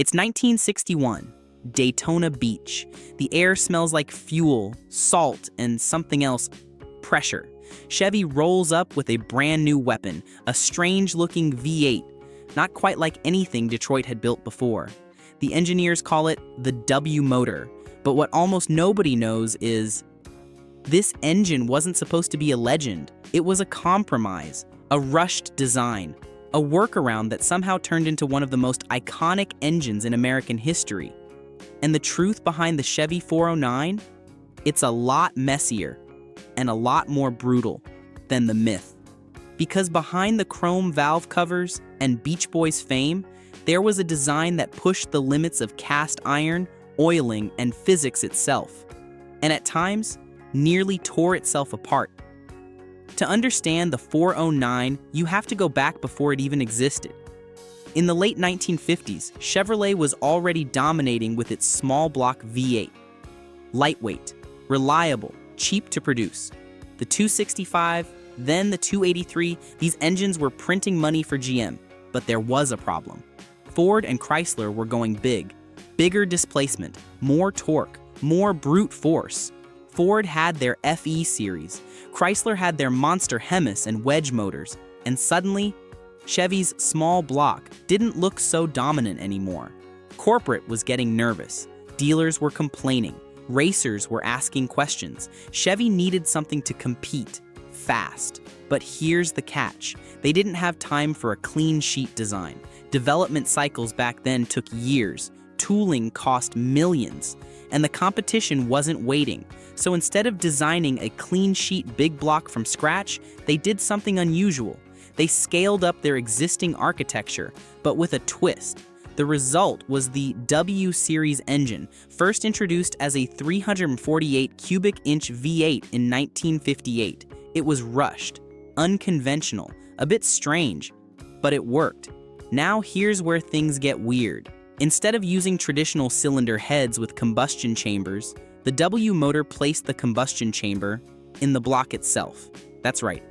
It's 1961, Daytona Beach. The air smells like fuel, salt, and something else, pressure. Chevy rolls up with a brand new weapon, a strange-looking V8, not quite like anything Detroit had built before. The engineers call it the W motor, but what almost nobody knows is this engine wasn't supposed to be a legend. It was a compromise, a rushed design, a workaround that somehow turned into one of the most iconic engines in American history. And the truth behind the Chevy 409? It's a lot messier and a lot more brutal than the myth. Because behind the chrome valve covers and Beach Boys fame, there was a design that pushed the limits of cast iron, oiling, and physics itself, and at times, nearly tore itself apart. To understand the 409, you have to go back before it even existed. In the late 1950s, Chevrolet was already dominating with its small block V8. Lightweight, reliable, cheap to produce. The 265, then the 283, these engines were printing money for GM, but there was a problem. Ford and Chrysler were going big. Bigger displacement, more torque, more brute force. Ford had their FE series, Chrysler had their monster Hemis and wedge motors, and suddenly, Chevy's small block didn't look so dominant anymore. Corporate was getting nervous, dealers were complaining, racers were asking questions. Chevy needed something to compete, fast. But here's the catch, they didn't have time for a clean sheet design. Development cycles back then took years, tooling cost millions, and the competition wasn't waiting. So instead of designing a clean sheet big block from scratch, they did something unusual. They scaled up their existing architecture, but with a twist. The result was the W Series engine, first introduced as a 348 cubic inch V8 in 1958. It was rushed, unconventional, a bit strange, but it worked. Now here's where things get weird. Instead of using traditional cylinder heads with combustion chambers, the W motor placed the combustion chamber in the block itself. That's right.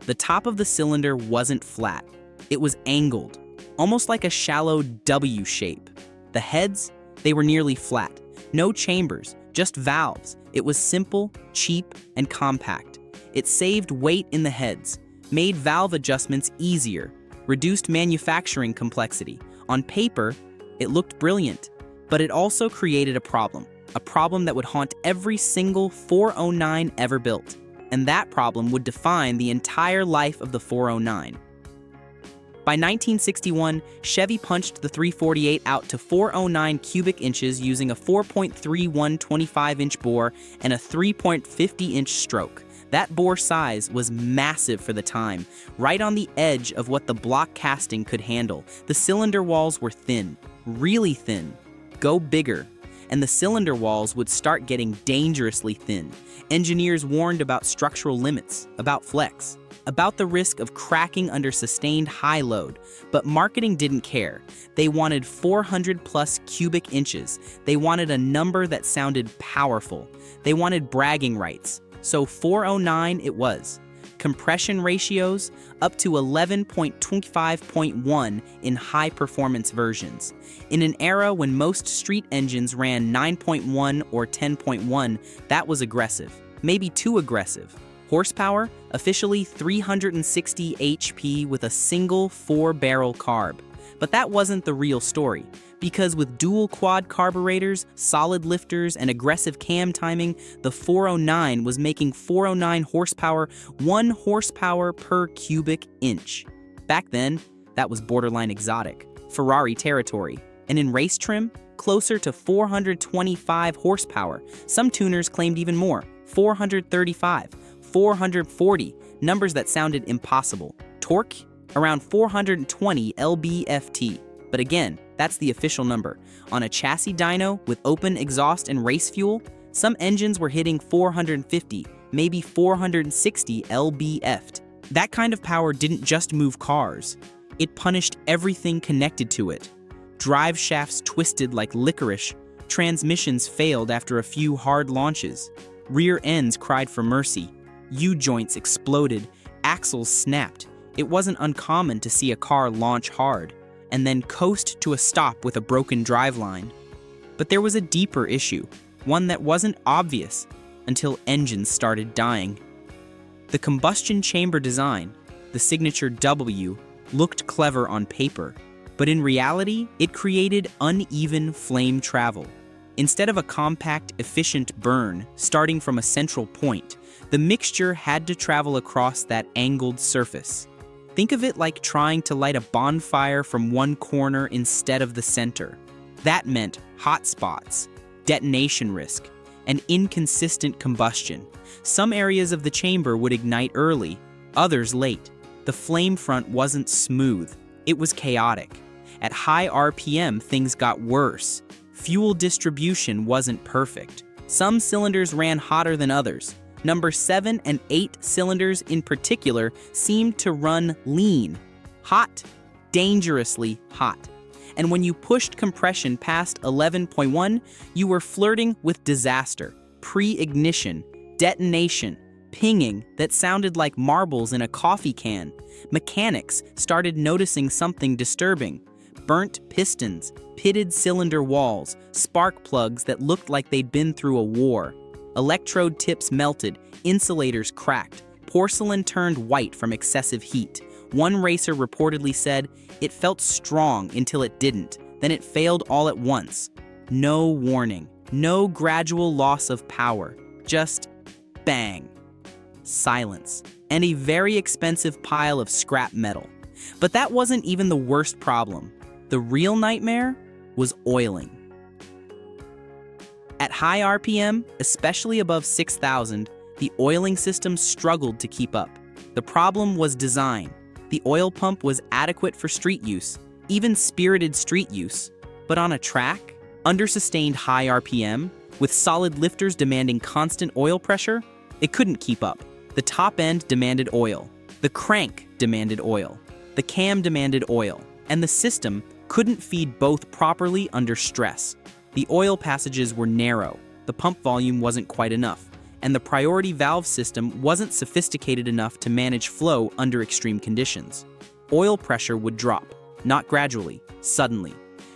The top of the cylinder wasn't flat. It was angled, almost like a shallow W shape. The heads, they were nearly flat. No chambers, just valves. It was simple, cheap, and compact. It saved weight in the heads, made valve adjustments easier, reduced manufacturing complexity. On paper, it looked brilliant, but it also created a problem that would haunt every single 409 ever built. And that problem would define the entire life of the 409. By 1961, Chevy punched the 348 out to 409 cubic inches using a 4.31 25-inch bore and a 3.50-inch stroke. That bore size was massive for the time, right on the edge of what the block casting could handle. The cylinder walls were thin, really thin. Go bigger. And the cylinder walls would start getting dangerously thin. Engineers warned about structural limits, about flex, about the risk of cracking under sustained high load. But marketing didn't care. They wanted 400 plus cubic inches. They wanted a number that sounded powerful. They wanted bragging rights. So 409 it was. Compression ratios up to 11.25.1 in high-performance versions. In an era when most street engines ran 9.1 or 10.1, that was aggressive, maybe too aggressive. Horsepower, officially 360 HP with a single 4-barrel carb. But that wasn't the real story, because with dual quad carburetors, solid lifters, and aggressive cam timing, the 409 was making 409 horsepower 1 horsepower per cubic inch. Back then, that was borderline exotic, Ferrari territory, and in race trim, closer to 425 horsepower. Some tuners claimed even more, 435, 440, numbers that sounded impossible. Torque? Around 420 lb-ft. But again, that's the official number. On a chassis dyno with open exhaust and race fuel, some engines were hitting 450, maybe 460 lb-ft. That kind of power didn't just move cars. It punished everything connected to it. Drive shafts twisted like licorice, transmissions failed after a few hard launches, rear ends cried for mercy, U-joints exploded, axles snapped. It wasn't uncommon to see a car launch hard, and then coast to a stop with a broken driveline. But there was a deeper issue, one that wasn't obvious until engines started dying. The combustion chamber design, the signature W, looked clever on paper, but in reality, it created uneven flame travel. Instead of a compact, efficient burn starting from a central point, the mixture had to travel across that angled surface. Think of it like trying to light a bonfire from one corner instead of the center. That meant hot spots, detonation risk, and inconsistent combustion. Some areas of the chamber would ignite early, others late. The flame front wasn't smooth, it was chaotic. At high RPM, things got worse. Fuel distribution wasn't perfect. Some cylinders ran hotter than others. Number 7 and 8 cylinders in particular seemed to run lean. Hot, dangerously hot. And when you pushed compression past 11.1, you were flirting with disaster, pre-ignition, detonation, pinging that sounded like marbles in a coffee can. Mechanics started noticing something disturbing. Burnt pistons, pitted cylinder walls, spark plugs that looked like they'd been through a war. Electrode tips melted, insulators cracked, porcelain turned white from excessive heat. One racer reportedly said, "It felt strong until it didn't, then it failed all at once." No warning, no gradual loss of power, just bang. Silence, and a very expensive pile of scrap metal. But that wasn't even the worst problem. The real nightmare was oiling. At high RPM, especially above 6,000, the oiling system struggled to keep up. The problem was design. The oil pump was adequate for street use, even spirited street use. But on a track, under sustained high RPM, with solid lifters demanding constant oil pressure, it couldn't keep up. The top end demanded oil. The crank demanded oil. The cam demanded oil. And the system couldn't feed both properly under stress. The oil passages were narrow, the pump volume wasn't quite enough, and the priority valve system wasn't sophisticated enough to manage flow under extreme conditions. Oil pressure would drop, not gradually, suddenly.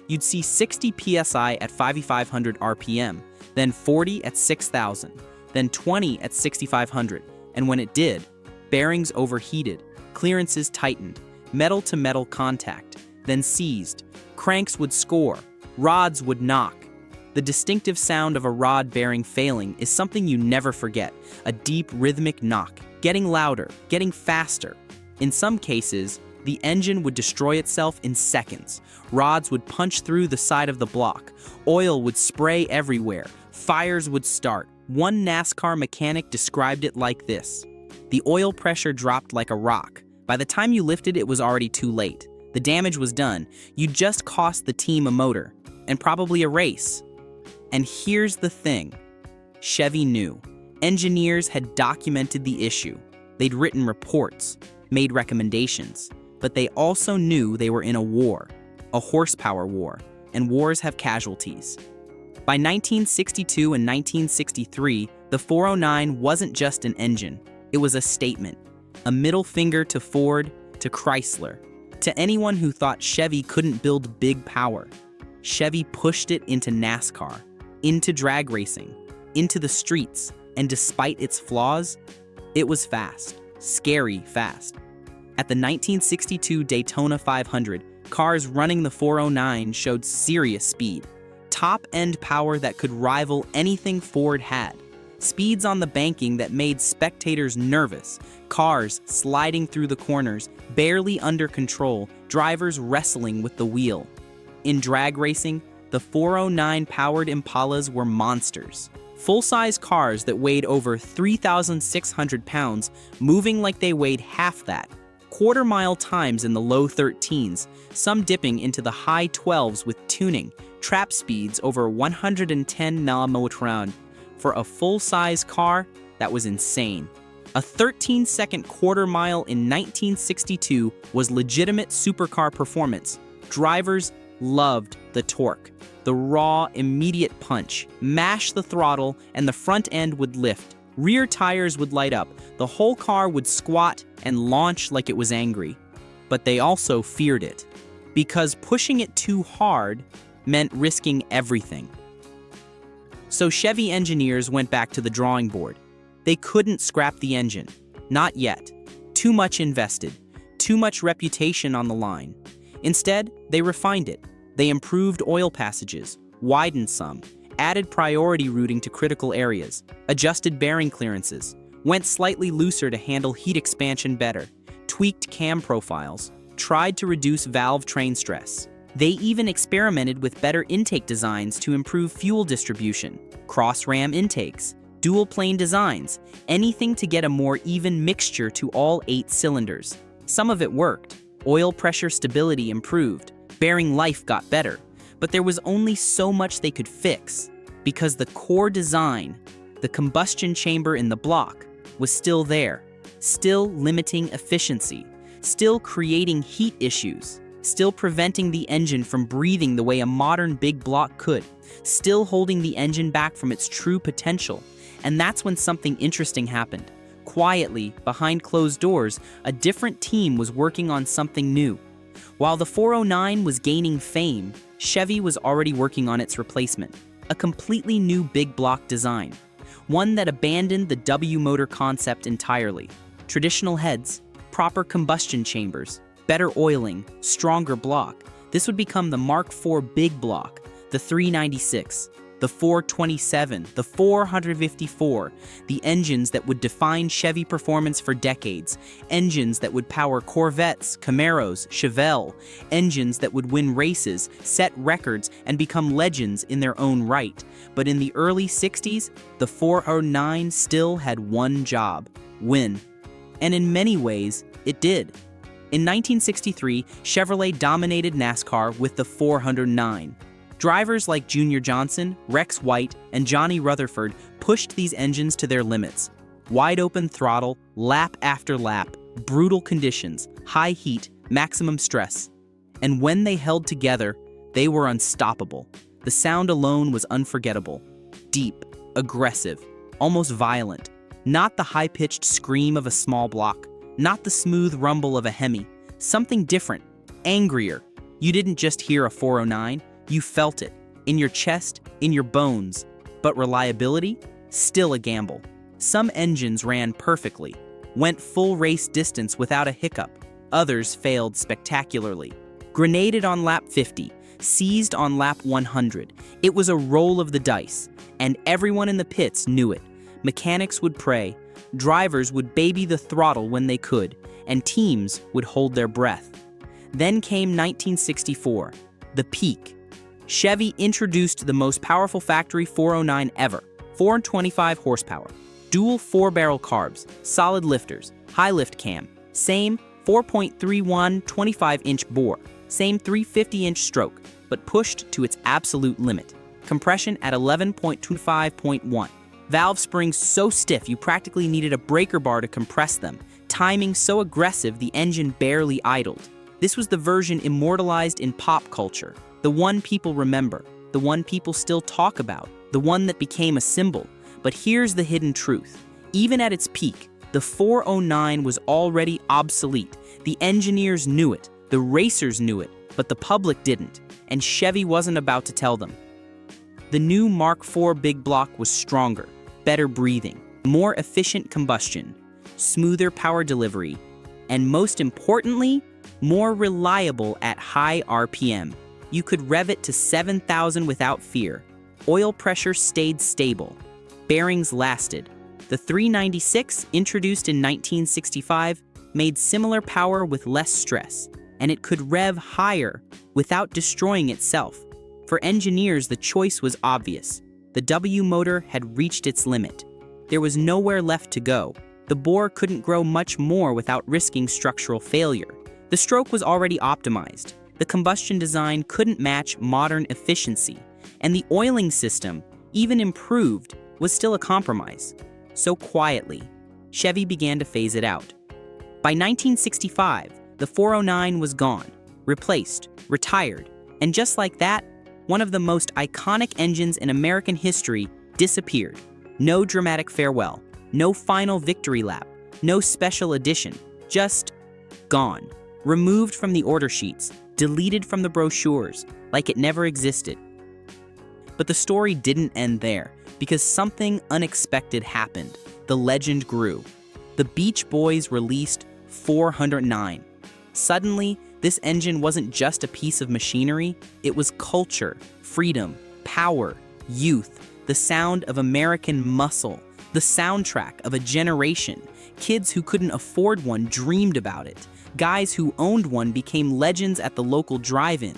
You'd see 60 psi at 5,500 RPM, then 40 at 6,000, then 20 at 6,500, and when it did, bearings overheated, clearances tightened, metal-to-metal contact, then seized, cranks would score, rods would knock. The distinctive sound of a rod bearing failing is something you never forget, a deep rhythmic knock, getting louder, getting faster. In some cases, the engine would destroy itself in seconds. Rods would punch through the side of the block, oil would spray everywhere, fires would start. One NASCAR mechanic described it like this: "The oil pressure dropped like a rock. By the time you lifted, it was already too late. The damage was done. You just cost the team a motor, and probably a race." And here's the thing. Chevy knew. Engineers had documented the issue. They'd written reports, made recommendations, but they also knew they were in a war, a horsepower war, and wars have casualties. By 1962 and 1963, the 409 wasn't just an engine. It was a statement, a middle finger to Ford, to Chrysler, to anyone who thought Chevy couldn't build big power. Chevy pushed it into NASCAR, into drag racing, into the streets, and despite its flaws, it was fast, scary fast. At the 1962 Daytona 500, cars running the 409 showed serious speed, top-end power that could rival anything Ford had, speeds on the banking that made spectators nervous, cars sliding through the corners, barely under control, drivers wrestling with the wheel. In drag racing, the 409-powered Impalas were monsters. Full-size cars that weighed over 3,600 pounds, moving like they weighed half that. Quarter-mile times in the low 13s, some dipping into the high 12s with tuning, trap speeds over 110 km/h. For a full-size car, that was insane. A 13-second quarter-mile in 1962 was legitimate supercar performance. Drivers loved the torque. The raw, immediate punch. Mash the throttle, and the front end would lift. Rear tires would light up. The whole car would squat and launch like it was angry. But they also feared it. because pushing it too hard meant risking everything. So Chevy engineers went back to the drawing board. They couldn't scrap the engine. Not yet. Too much invested. Too much reputation on the line. Instead, they refined it. They improved oil passages, widened some, added priority routing to critical areas, adjusted bearing clearances, went slightly looser to handle heat expansion better, tweaked cam profiles, tried to reduce valve train stress. They even experimented with better intake designs to improve fuel distribution, cross-ram intakes, dual-plane designs, anything to get a more even mixture to all 8 cylinders. Some of it worked. Oil pressure stability improved, bearing life got better, but there was only so much they could fix, because the core design, the combustion chamber in the block, was still there, still limiting efficiency, still creating heat issues, still preventing the engine from breathing the way a modern big block could, still holding the engine back from its true potential. And that's when something interesting happened. Quietly, behind closed doors, a different team was working on something new. While the 409 was gaining fame, Chevy was already working on its replacement, a completely new big block design, one that abandoned the W motor concept entirely. Traditional heads, proper combustion chambers, better oiling, stronger block. This would become the Mark IV big block, the 396, the 427, the 454, the engines that would define Chevy performance for decades, engines that would power Corvettes, Camaros, Chevelle, engines that would win races, set records, and become legends in their own right. But in the early 60s, the 409 still had one job: win. And in many ways, it did. In 1963, Chevrolet dominated NASCAR with the 409. Drivers like Junior Johnson, Rex White, and Johnny Rutherford pushed these engines to their limits. Wide open throttle, lap after lap, brutal conditions, high heat, maximum stress. And when they held together, they were unstoppable. The sound alone was unforgettable. Deep, aggressive, almost violent. Not the high-pitched scream of a small block, not the smooth rumble of a Hemi. Something different, angrier. You didn't just hear a 409, you felt it, in your chest, in your bones. But reliability? Still a gamble. Some engines ran perfectly, went full race distance without a hiccup. Others failed spectacularly. Grenaded on lap 50, seized on lap 100. It was a roll of the dice, and everyone in the pits knew it. Mechanics would pray, drivers would baby the throttle when they could, and teams would hold their breath. Then came 1964, the peak. Chevy introduced the most powerful factory 409 ever, 425 horsepower, dual 4-barrel carbs, solid lifters, high lift cam, same 4.31 25-inch bore, same 350-inch stroke, but pushed to its absolute limit. Compression at 11.25.1. Valve springs so stiff you practically needed a breaker bar to compress them. Timing so aggressive the engine barely idled. This was the version immortalized in pop culture. The one people remember, the one people still talk about, the one that became a symbol. But here's the hidden truth. Even at its peak, the 409 was already obsolete. The engineers knew it, the racers knew it, but the public didn't, and Chevy wasn't about to tell them. The new Mark IV big block was stronger, better breathing, more efficient combustion, smoother power delivery, and most importantly, more reliable at high RPM. You could rev it to 7,000 without fear. Oil pressure stayed stable. Bearings lasted. The 396, introduced in 1965, made similar power with less stress, and it could rev higher without destroying itself. For engineers, the choice was obvious. The W motor had reached its limit. There was nowhere left to go. The bore couldn't grow much more without risking structural failure. The stroke was already optimized. The combustion design couldn't match modern efficiency, and the oiling system, even improved, was still a compromise. So quietly, Chevy began to phase it out. By 1965, the 409 was gone, replaced, retired, and just like that, one of the most iconic engines in American history disappeared. No dramatic farewell, no final victory lap, no special edition, just gone. Removed from the order sheets, deleted from the brochures, like it never existed. But the story didn't end there, because something unexpected happened. The legend grew. The Beach Boys released 409. Suddenly, this engine wasn't just a piece of machinery, it was culture, freedom, power, youth, the sound of American muscle, the soundtrack of a generation. Kids who couldn't afford one dreamed about it. Guys who owned one became legends at the local drive-in.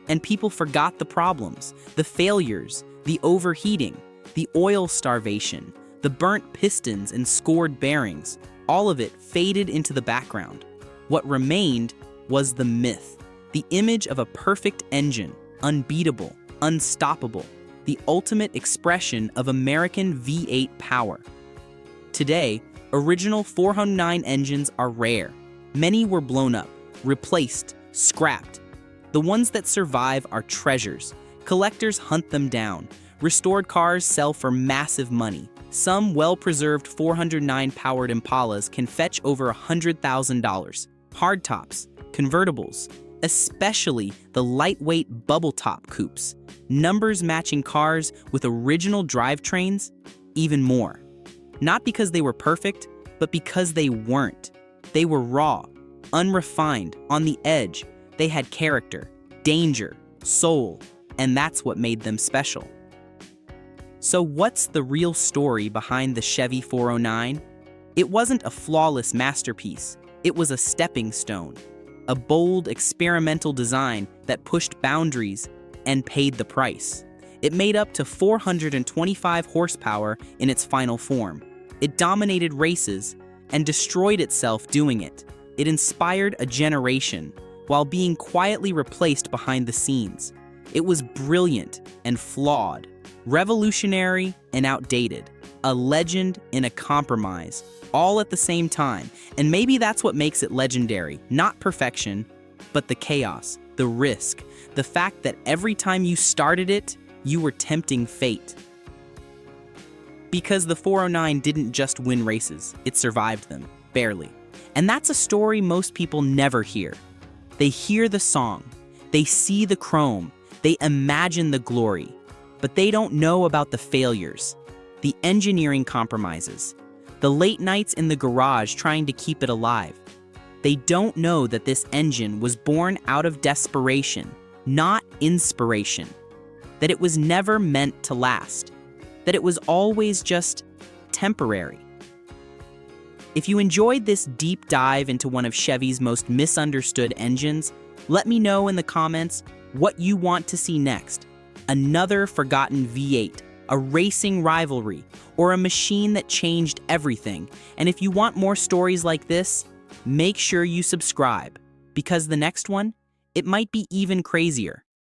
And people forgot the problems, the failures, the overheating, the oil starvation, the burnt pistons and scored bearings. All of it faded into the background. What remained was the myth, the image of a perfect engine, unbeatable, unstoppable, the ultimate expression of American V8 power. Today, original 409 engines are rare. Many were blown up, replaced, scrapped. The ones that survive are treasures. Collectors hunt them down. Restored cars sell for massive money. Some well-preserved 409-powered Impalas can fetch over $100,000. Hardtops, convertibles, especially the lightweight bubble-top coupes, numbers-matching cars with original drivetrains, even more. Not because they were perfect, but because they weren't. They were raw, unrefined, on the edge. They had character, danger, soul, and that's what made them special. So what's the real story behind the Chevy 409? It wasn't a flawless masterpiece. It was a stepping stone, a bold, experimental design that pushed boundaries and paid the price. It made up to 425 horsepower in its final form. It dominated races and destroyed itself doing it. It inspired a generation while being quietly replaced behind the scenes. It was brilliant and flawed, revolutionary and outdated, a legend in a compromise, all at the same time. And maybe that's what makes it legendary, not perfection, but the chaos, the risk, the fact that every time you started it, you were tempting fate. Because the 409 didn't just win races, it survived them, barely. And that's a story most people never hear. They hear the song, they see the chrome, they imagine the glory, but they don't know about the failures, the engineering compromises, the late nights in the garage trying to keep it alive. They don't know that this engine was born out of desperation, not inspiration, that it was never meant to last, that it was always just temporary. If you enjoyed this deep dive into one of Chevy's most misunderstood engines, let me know in the comments what you want to see next. Another forgotten V8, a racing rivalry, or a machine that changed everything. And if you want more stories like this, make sure you subscribe, because the next one, it might be even crazier.